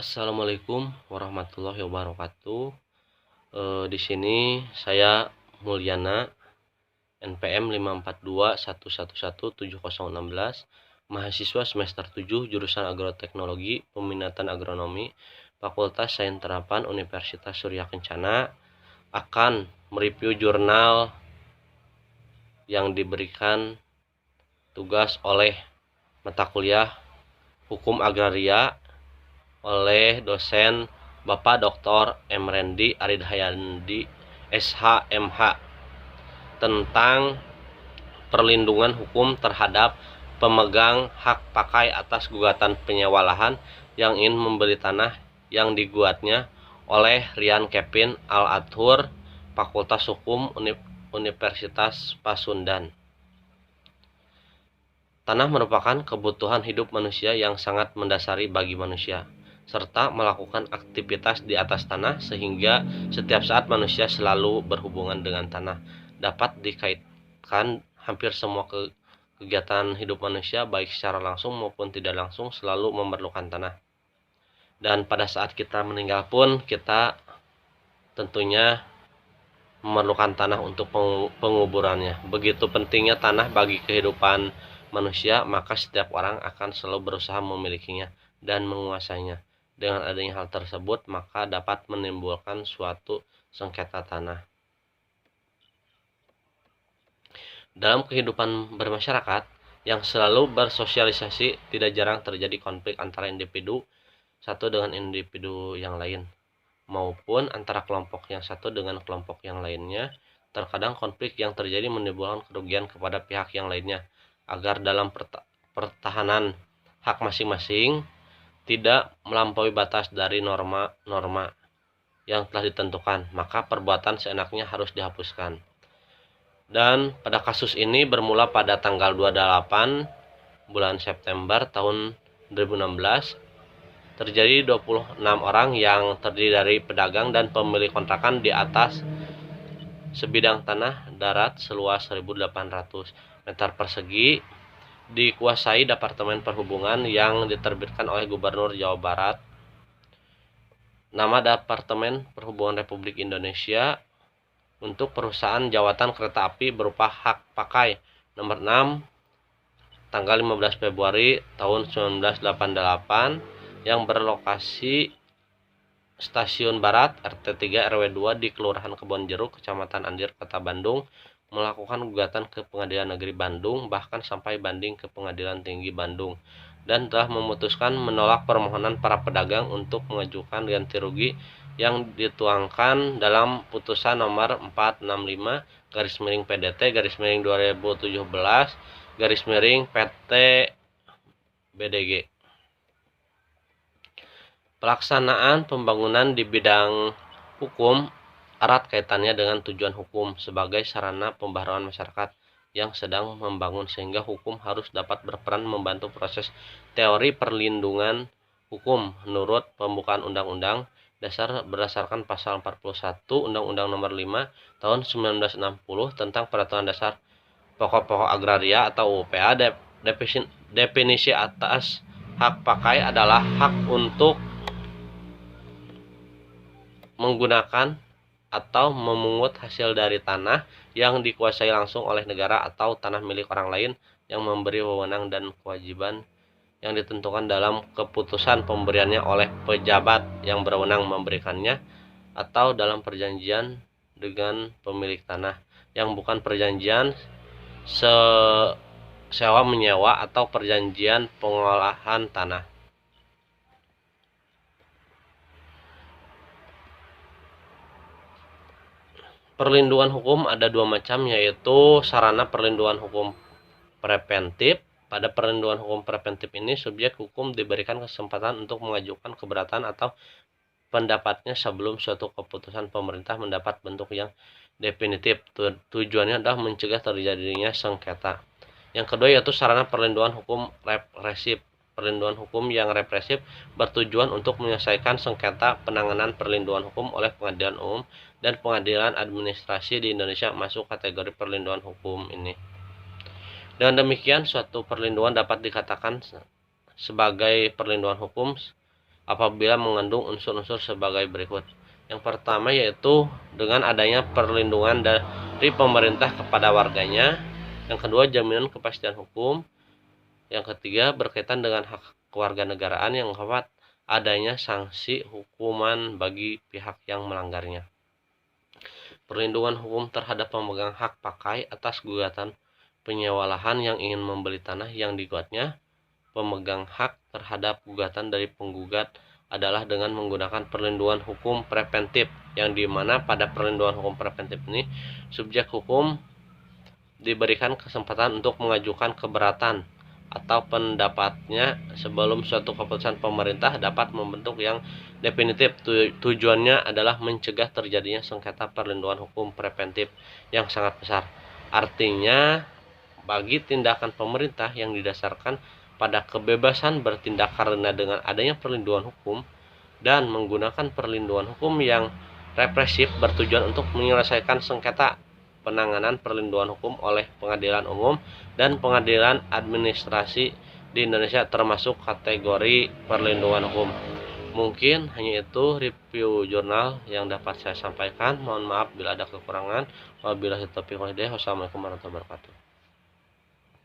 Assalamualaikum warahmatullahi wabarakatuh. Di sini saya Mulyana, NPM 54211170016, mahasiswa semester 7 jurusan Agroteknologi, peminatan agronomi, Fakultas Sains Terapan Universitas Surya Kencana, akan mereview jurnal yang diberikan tugas oleh mata kuliah Hukum Agraria oleh dosen Bapak Dr. Emrendi Aridhayandi SH.MH tentang perlindungan hukum terhadap pemegang hak pakai atas gugatan penyewa lahan yang ingin membeli tanah yang digugatnya oleh Rian Kevin Al-Athur, Fakultas Hukum Universitas Pasundan. Tanah merupakan kebutuhan hidup manusia yang sangat mendasari bagi manusia, serta melakukan aktivitas di atas tanah sehingga setiap saat manusia selalu berhubungan dengan tanah. Dapat dikaitkan hampir semua kegiatan hidup manusia baik secara langsung maupun tidak langsung selalu memerlukan tanah. Dan pada saat kita meninggal pun kita tentunya memerlukan tanah untuk penguburannya. Begitu pentingnya tanah bagi kehidupan manusia, maka setiap orang akan selalu berusaha memilikinya dan menguasainya. Dengan adanya hal tersebut, maka dapat menimbulkan suatu sengketa tanah. Dalam kehidupan bermasyarakat yang selalu bersosialisasi, tidak jarang terjadi konflik antara individu satu dengan individu yang lain, maupun antara kelompok yang satu dengan kelompok yang lainnya. Terkadang konflik yang terjadi menimbulkan kerugian kepada pihak yang lainnya. Agar dalam pertahanan hak masing-masing tidak melampaui batas dari norma-norma yang telah ditentukan, maka perbuatan seenaknya harus dihapuskan. Dan pada kasus ini bermula pada tanggal 28 bulan September tahun 2016, terjadi 26 orang yang terdiri dari pedagang dan pemilik kontrakan di atas sebidang tanah darat seluas 1.800 meter persegi dikuasai Departemen Perhubungan yang diterbitkan oleh Gubernur Jawa Barat. Nama Departemen Perhubungan Republik Indonesia untuk perusahaan jawatan kereta api berupa hak pakai nomor 6 tanggal 15 Februari tahun 1988 yang berlokasi Stasiun Barat RT 3 RW 2 di Kelurahan Kebonjeruk, Kecamatan Andir, Kota Bandung, melakukan gugatan ke Pengadilan Negeri Bandung, bahkan sampai banding ke Pengadilan Tinggi Bandung, dan telah memutuskan menolak permohonan para pedagang untuk mengajukan ganti rugi yang dituangkan dalam putusan nomor 465/PDT/2017/PT BDG. Pelaksanaan pembangunan di bidang hukum erat kaitannya dengan tujuan hukum sebagai sarana pembaharuan masyarakat yang sedang membangun, sehingga hukum harus dapat berperan membantu proses teori perlindungan hukum menurut pembukaan Undang-Undang Dasar berdasarkan pasal 41 Undang-Undang Nomor 5 Tahun 1960 tentang Peraturan Dasar Pokok-pokok Agraria atau UPA. Definisi atas hak pakai adalah hak untuk menggunakan atau memungut hasil dari tanah yang dikuasai langsung oleh negara atau tanah milik orang lain yang memberi wewenang dan kewajiban yang ditentukan dalam keputusan pemberiannya oleh pejabat yang berwenang memberikannya, atau dalam perjanjian dengan pemilik tanah yang bukan perjanjian sewa menyewa atau perjanjian pengolahan tanah. Perlindungan hukum ada dua macam, yaitu sarana perlindungan hukum preventif. Pada perlindungan hukum preventif ini, subjek hukum diberikan kesempatan untuk mengajukan keberatan atau pendapatnya sebelum suatu keputusan pemerintah mendapat bentuk yang definitif. Tujuannya adalah mencegah terjadinya sengketa. Yang kedua yaitu sarana perlindungan hukum represif. Perlindungan hukum yang represif bertujuan untuk menyelesaikan sengketa penanganan perlindungan hukum oleh pengadilan umum dan pengadilan administrasi di Indonesia masuk kategori perlindungan hukum ini. Dengan demikian, suatu perlindungan dapat dikatakan sebagai perlindungan hukum apabila mengandung unsur-unsur sebagai berikut. Yang pertama yaitu dengan adanya perlindungan dari pemerintah kepada warganya. Yang kedua, jaminan kepastian hukum. Yang ketiga, berkaitan dengan hak kewarganegaraan. Yang keempat, adanya sanksi hukuman bagi pihak yang melanggarnya. Perlindungan hukum terhadap pemegang hak pakai atas gugatan penyewa lahan yang ingin membeli tanah yang digugatnya. Pemegang hak terhadap gugatan dari penggugat adalah dengan menggunakan perlindungan hukum preventif, yang dimana pada perlindungan hukum preventif ini subjek hukum diberikan kesempatan untuk mengajukan keberatan atau pendapatnya sebelum suatu keputusan pemerintah dapat membentuk yang definitif. Tujuannya adalah mencegah terjadinya sengketa perlindungan hukum preventif yang sangat besar. Artinya, bagi tindakan pemerintah yang didasarkan pada kebebasan bertindak karena dengan adanya perlindungan hukum dan menggunakan perlindungan hukum yang represif bertujuan untuk menyelesaikan sengketa penanganan perlindungan hukum oleh pengadilan umum dan pengadilan administrasi di Indonesia termasuk kategori perlindungan hukum. Mungkin hanya itu review jurnal yang dapat saya sampaikan. Mohon maaf bila ada kekurangan. Wabillahi taufiq wal hidayah. Wassalamualaikum warahmatullahi wabarakatuh.